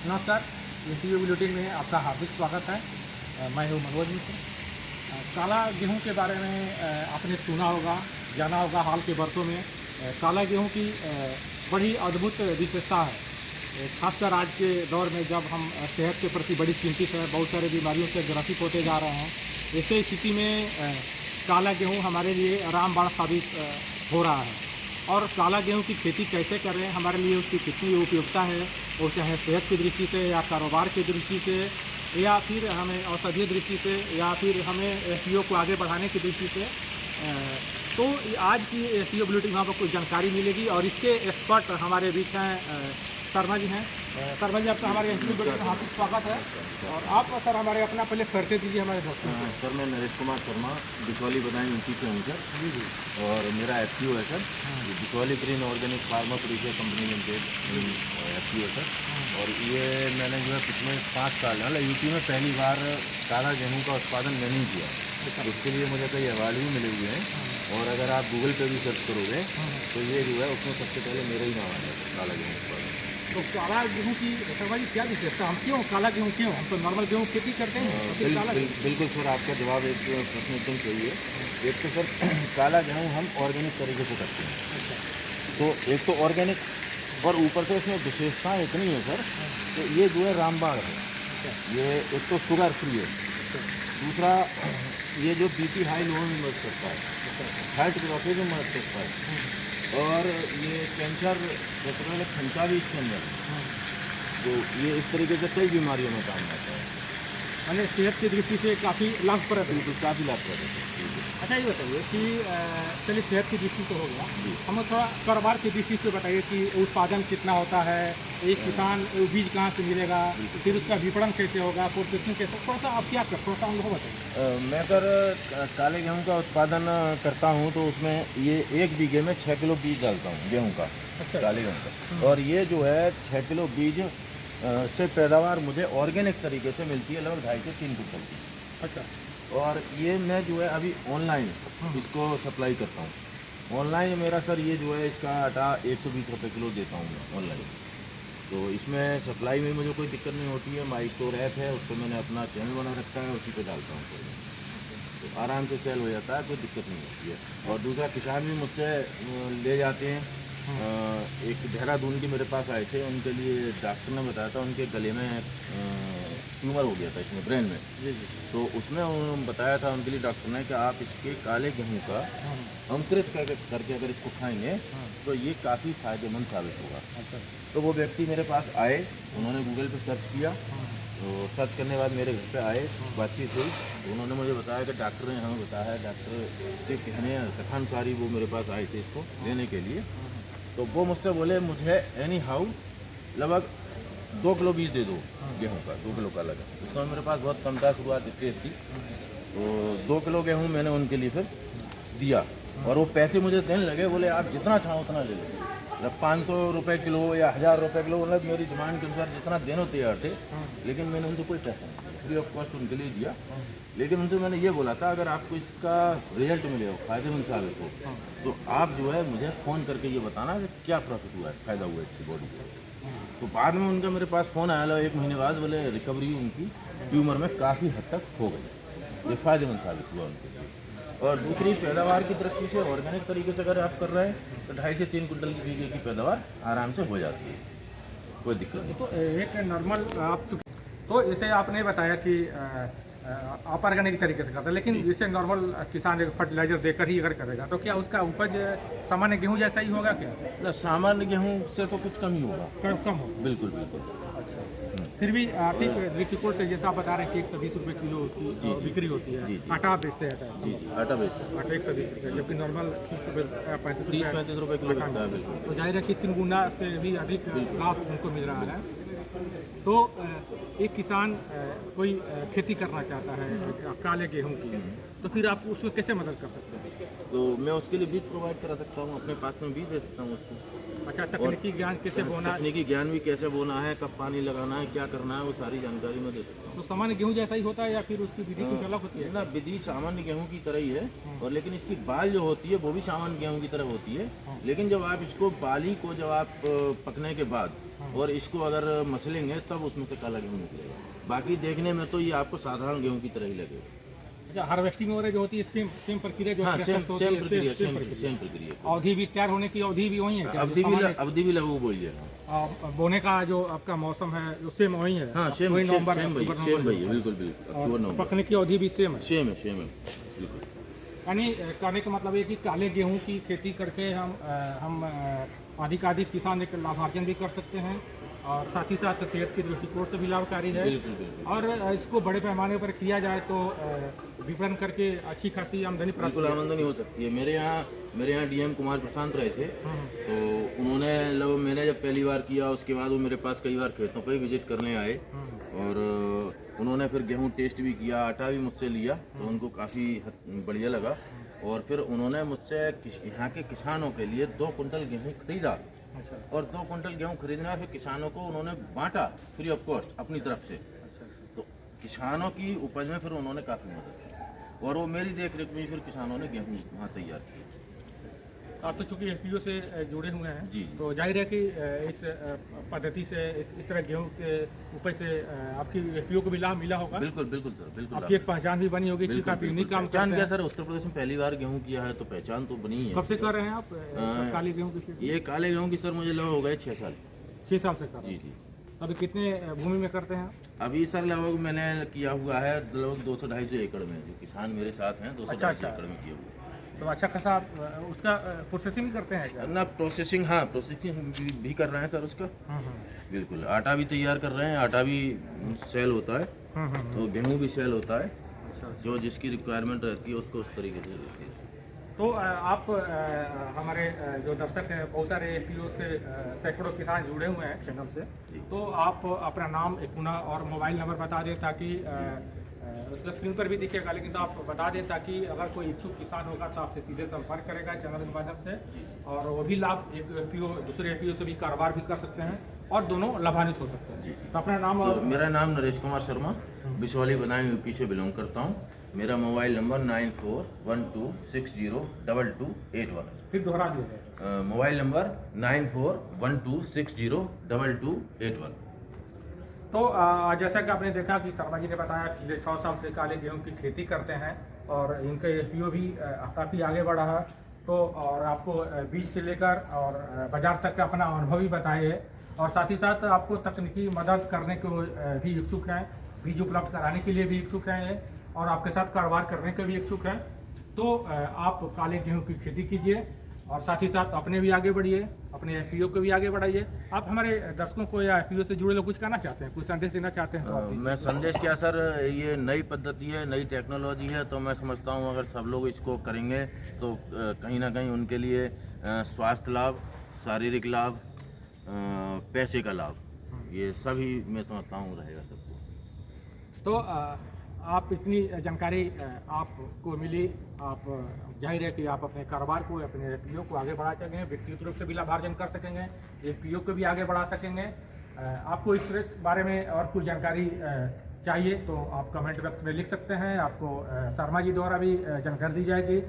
नमस्कार, YouTube bulletin में आपका हार्दिक स्वागत है। मैं हूँ मनोज मिश्र। काला गेहूं के बारे में आपने सुना होगा, जाना होगा। हाल के वर्षों में काला गेहूं की बड़ी अद्भुत विशेषता है। खासकर आज के दौर में जब हम सेहत के प्रति बड़ी चिंतित है, बहुत सारे बीमारियों से ग्रसित होते जा रहे हैं, ऐसे स्थिति में काला गेहूं हमारे लिए रामबाण साबित हो रहा है। और काला गेहूं की खेती कैसे करें, हमारे लिए उसकी कितनी उपयोगिता है, वो चाहे सेहत की दृष्टि से या कारोबार की दृष्टि से या फिर हमें औषधीय दृष्टि से या फिर हमें एसईओ को आगे बढ़ाने की दृष्टि से, तो आज की एसईओ बुलेटिन में आपको कुछ जानकारी मिलेगी। और इसके एक्सपर्ट हमारे बीच हैं शर्मा जी हैं। शर्मा जी, आपका हमारे एसईओ बुलेटिन में हार्दिक स्वागत है। और आप सर हमारे अपना पहले परिचय दीजिए हमारे दोस्तों को। सर, मैं नरेश कुमार शर्मा, बिचौली बदायूं यूपी से हूँ सर। जी जी। और मेरा एफपीओ है sir, Bichauli green organic farmer producer company limited FPO sir. और ये मैंने जो है पिछले 5 साल मतलब यूपी में पहली बार काला गेहूँ का उत्पादन मैंने ही किया। तो उसके लिए मुझे कई अवार्ड भी मिले हुए हैं। और अगर आप गूगल पे भी सर्च करोगे तो ये जो है उसमें सबसे पहले मेरा ही नाम आता है, काला गेहूँ उत्पादन। तो काला गेहूँ की शर्मा जी क्या विशेषता, हम क्यों काला गेहूँ, क्यों हम तो नॉर्मल गेहूँ खेती करते हैं, तो फिर काला गेहूं? बिल्कुल सर, आपका जवाब एक प्रश्न एकदम सही है। एक तो सर काला गेहूँ हम ऑर्गेनिक तरीके से करते हैं। अच्छा। तो एक तो ऑर्गेनिक और ऊपर से इसमें विशेषताएँ इतनी है सर, तो ये जो है रामबाण है। ये एक तो शुगर फ्री है, दूसरा ये जो बीपी हाई लो में मदद करता है, हार्ट ब्लॉकेज में मदद करता है, और ये कैंसर जैसे खंचा भी इसके अंदर है। तो ये इस तरीके से कई बीमारियों में काम आता है। मैंने सेहत की दृष्टि से काफ़ी लाभप्रद है। बिल्कुल काफ़ी लाभप्रद है। अच्छा, ये बताइए कि चलिए सेहत की दृष्टि से हो गया, जी। हमें थोड़ा कारोबार की दृष्टि से बताइए कि उत्पादन कितना होता है, एक किसान बीज कहाँ से मिलेगा, फिर उसका विपणन कैसे होगा, प्रोसेसिंग कैसे, थोड़ा सा आप क्या कर, थोड़ा सा अनुभव बताइए। मैं सर काले गेहूं का उत्पादन करता हूं, तो उसमें ये 1 बीघे में 6 किलो बीज डालता हूं गेहूं का। अच्छा। काले गेहूं का। और ये जो है 6 किलो बीज से पैदावार मुझे ऑर्गेनिक तरीके से मिलती है, लगभग 2.5 से 3 कुंटल की। अच्छा। और ये मैं जो है अभी ऑनलाइन इसको सप्लाई करता हूँ। ऑनलाइन मेरा सर ये जो है इसका आटा 120 रुपये किलो देता हूँ मैं ऑनलाइन। तो इसमें सप्लाई में मुझे कोई दिक्कत नहीं होती है। माई स्टोर ऐप है, उस पर मैंने अपना चैनल बना रखा है, उसी पे डालता हूँ तो आराम से सेल हो जाता है, कोई दिक्कत नहीं होती है। और दूसरा, किसान भी मुझसे ले जाते हैं। एक देहरादून के मेरे पास आए थे, उनके लिए डॉक्टर ने बताया था उनके गले में ट्यूमर हो गया था इसमें, ब्रेन में। जी जी। तो उसमें उन्होंने बताया था उनके लिए डॉक्टर ने कि आप इसके काले गेहूं का अंकुरित करके अगर इसको खाएंगे तो ये काफ़ी फायदेमंद साबित होगा। अच्छा। तो वो व्यक्ति मेरे पास आए, उन्होंने गूगल पे सर्च किया, तो सर्च करने के बाद मेरे घर पे आए, बातचीत हुई, तो उन्होंने मुझे बताया कि डॉक्टर ने हमें बताया है, डॉक्टर के कहने कथानुसार ही वो मेरे पास आए थे इसको लेने के लिए। तो वो मुझसे बोले मुझे एनी हाउ लगभग 2 किलो बीज दे दो गेहूं का, 2 किलो का लगा। उस समय मेरे पास बहुत कम था, शुरुआत स्टेज थी। तो 2 किलो गेहूं मैंने उनके लिए फिर दिया। और वो पैसे मुझे देने लगे, बोले आप जितना चाहो उतना ले लो। मतलब 500 रुपये किलो या 1000 रुपये किलो, मतलब मेरी डिमांड के अनुसार जितना देना तैयार थे। लेकिन मैंने उनसे कोई पैसा नहीं, फ्री ऑफ कॉस्ट उनके लिए दिया। लेकिन उनसे मैंने ये बोला था अगर आपको इसका रिजल्ट मिले हो, फायदेमंद साबित हो, तो आप जो है मुझे फ़ोन करके ये बताना कि क्या प्रॉफिट हुआ है, फ़ायदा हुआ है इससे बॉडी को। तो बाद में उनका मेरे पास फ़ोन आया 1 महीने बाद, बोले रिकवरी उनकी ट्यूमर में काफ़ी हद तक हो गई। ये फ़ायदेमंद साबित हुआ उनके लिए। और दूसरी, पैदावार की दृष्टि से ऑर्गेनिक तरीके से अगर आप कर रहे हैं तो 2.5 से 3 कुंटल की बीघे की पैदावार आराम से हो जाती है, कोई दिक्कत नहीं। तो एक नॉर्मल आप तो इसे आपने बताया कि आप ऑर्गेनिक तरीके से करते हैं, लेकिन जैसे नॉर्मल किसान एक फर्टिलाइजर देकर ही अगर करेगा तो क्या उसका उपज सामान्य गेहूं जैसा ही होगा क्या? मतलब सामान्य गेहूं से तो कुछ कम ही होगा। कम हो। बिल्कुल बिल्कुल। अच्छा। फिर भी आर्थिक दृष्टिकोण से जैसा आप बता रहे हैं कि 120 रुपये किलो उसकी बिक्री होती है। जी, जी। आटा आप बेचते हैं? जी जी, आटा बेचते हैं। आटा 120 रुपये, जबकि नॉर्मल 30-35 रुपये किलो बिकता है। बिल्कुल। तो जाहिर है कि 3 गुना से भी अधिक लाभ उनको मिल रहा है। तो एक किसान कोई खेती करना चाहता है काले गेहूं की, तो फिर आप उसमें कैसे मदद कर सकते हैं? तो मैं उसके लिए बीज प्रोवाइड करा सकता हूँ, अपने पास में बीज दे सकता हूँ उसको। अच्छा, तकनीकी ज्ञान कैसे बोना है? तकनीकी ज्ञान भी कैसे बोना है, कब पानी लगाना है, क्या करना है, वो सारी जानकारी मैं दे सकता हूँ। तो सामान्य गेहूं जैसा ही होता है या फिर उसकी विधि कुछ अलग होती है? ना, विधि सामान्य गेहूं की तरह ही है। और लेकिन इसकी बाल जो होती है वो भी सामान्य गेहूं की तरह होती है। लेकिन जब आप इसको बाली को जब आप पकने के बाद और इसको अगर मसलेंगे तब उसमें से काला गेहूँ निकलेगा। बाकी देखने में तो ये आपको साधारण गेहूँ की तरह ही लगेगा। अच्छा, हार्वेस्टिंग वगैरह जो होती है सेम प्रक्रिया जो हाँ, process होती है, सेम प्रक्रिया। अवधि भी तैयार होने की अवधि भी वही है क्या? अवधि भी लगभग बोलिए। बोने का जो आपका मौसम है जो सेम वही है? हाँ, सेम वही नवंबर भाई, बिल्कुल और पकने की अवधि भी सेम है? सेम है बिल्कुल। यानी कहने का मतलब ये कि काले गेहूं की खेती करके हम अधिकाधिक किसान एक लाभार्जन भी कर सकते हैं और साथ ही साथ सेहत के दृष्टिकोण से भी लाभकारी है। बिल्कुल। और इसको बड़े पैमाने पर किया जाए तो विपणन करके अच्छी खासी आमदनी प्राप्त बिल्कुल आमदनी हो सकती है। मेरे यहाँ डीएम कुमार प्रशांत रहे थे, तो उन्होंने मतलब मैंने जब पहली बार किया उसके बाद वो मेरे पास कई बार खेतों पे विजिट करने आए और उन्होंने फिर गेहूं टेस्ट भी किया, आटा भी मुझसे लिया, तो उनको काफ़ी बढ़िया लगा। और फिर उन्होंने मुझसे यहाँ के किसानों के लिए 2 कुंटल गेहूँ खरीदा और 2 कुंटल गेहूँ खरीदना फिर किसानों को उन्होंने बांटा फ्री ऑफ कॉस्ट अपनी तरफ से। तो किसानों की उपज में फिर उन्होंने काफ़ी मदद की और वो मेरी देख रेख में फिर किसानों ने गेहूँ वहाँ तैयार किया। आप तो चूँकि एफपीओ से जुड़े हुए हैं जी। तो जाहिर है कि इस पद्धति से इस तरह गेहूँ से उपज से आपकी एफपीओ को भी लाभ मिला होगा। बिल्कुल सर, बिल्कुल। आपकी एक पहचान भी बनी होगी, सिर्फ आप यूनिक काम पहचान करते क्या हैं। सर, उत्तर प्रदेश में पहली बार गेहूँ किया है तो पहचान तो बनी है। कब से कर रहे हैं आप काली गेहूँ की खेती? ये काले गेहूँ की सर मुझे लगभग हो गए 6 साल। 6 साल से कर रहे हैं। जी। अभी कितने भूमि में करते हैं? अभी सर लगभग मैंने किया हुआ है लगभग 200-250 एकड़ में। जो किसान मेरे साथ हैं 200-250 एकड़ में किया हुआ है। तो अच्छा खासा आप उसका प्रोसेसिंग करते हैं क्या? ना प्रोसेसिंग, हाँ प्रोसेसिंग भी कर रहे हैं सर उसका। बिल्कुल, आटा भी तैयार कर रहे हैं, आटा भी सेल होता है तो गेहूँ भी सेल होता है। जो जिसकी रिक्वायरमेंट रहती है उसको उस तरीके से देती है। तो आप हमारे जो दर्शक हैं बहुत सारे एफपीओ से सैकड़ों किसान जुड़े हुए हैं चैनल से, तो आप अपना नाम एक पुनः और मोबाइल नंबर बता दें ताकि उसका स्क्रीन पर भी दिखेगा, लेकिन तो आप बता दें ताकि अगर कोई इच्छुक किसान होगा तो आपसे सीधे संपर्क करेगा चैनल के माध्यम से और वो भी लाभ एक एफपीओ दूसरे एफपीओ से भी कारोबार भी कर सकते हैं और दोनों लाभान्वित हो सकते हैं। तो अपना नाम और मेरा नाम नरेश कुमार शर्मा, बिशवाली बनाई यूपी से बिलोंग करता हूँ। मेरा मोबाइल नंबर 9412602281। फिर दोहरा दीजिए। Mobile number 9412602281। तो जैसा कि आपने देखा कि शर्मा जी ने बताया पिछले 6 साल से काले गेहूं की खेती करते हैं और इनका एफपीओ भी काफ़ी आगे बढ़ा है। तो और आपको बीज से लेकर और बाजार तक का अपना अनुभव भी बताए है और साथ ही साथ आपको तकनीकी मदद करने को भी इच्छुक हैं, बीज उपलब्ध कराने के लिए भी इच्छुक हैं और आपके साथ कारोबार करने के भी इच्छुक हैं। तो आप काले गेहूं की खेती कीजिए और साथ ही साथ अपने भी आगे बढ़िए, अपने एफपीओ को भी आगे बढ़ाइए। आप हमारे दर्शकों को या एफपीओ से जुड़े लोग कुछ कहना चाहते हैं, कुछ संदेश देना चाहते हैं? तो आप मैं संदेश क्या सर, ये नई पद्धति है, नई टेक्नोलॉजी है, तो मैं समझता हूँ अगर सब लोग इसको करेंगे तो कहीं ना कहीं उनके लिए स्वास्थ्य लाभ, शारीरिक लाभ, पैसे का लाभ, ये सभी मैं समझता हूँ रहेगा सबको। तो आप इतनी जानकारी आपको मिली, आप जाहिर है कि आप अपने कारोबार को, अपने एफपीओ को आगे बढ़ा सकेंगे, व्यक्तिगत रूप से भी लाभार्जन कर सकेंगे, एफपीओ को भी आगे बढ़ा सकेंगे। आपको इस तरह के बारे में और कुछ जानकारी चाहिए तो आप कमेंट बॉक्स में लिख सकते हैं। आपको शर्मा जी द्वारा भी जानकारी दी जाएगी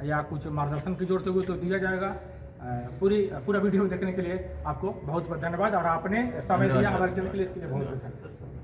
या कुछ मार्गदर्शन की जरूरत होगी तो दिया जाएगा। पूरा वीडियो देखने के लिए आपको बहुत बहुत धन्यवाद और आपने समय दिया हमारे चैनल के लिए, इसके लिए बहुत बहुत धन्यवाद।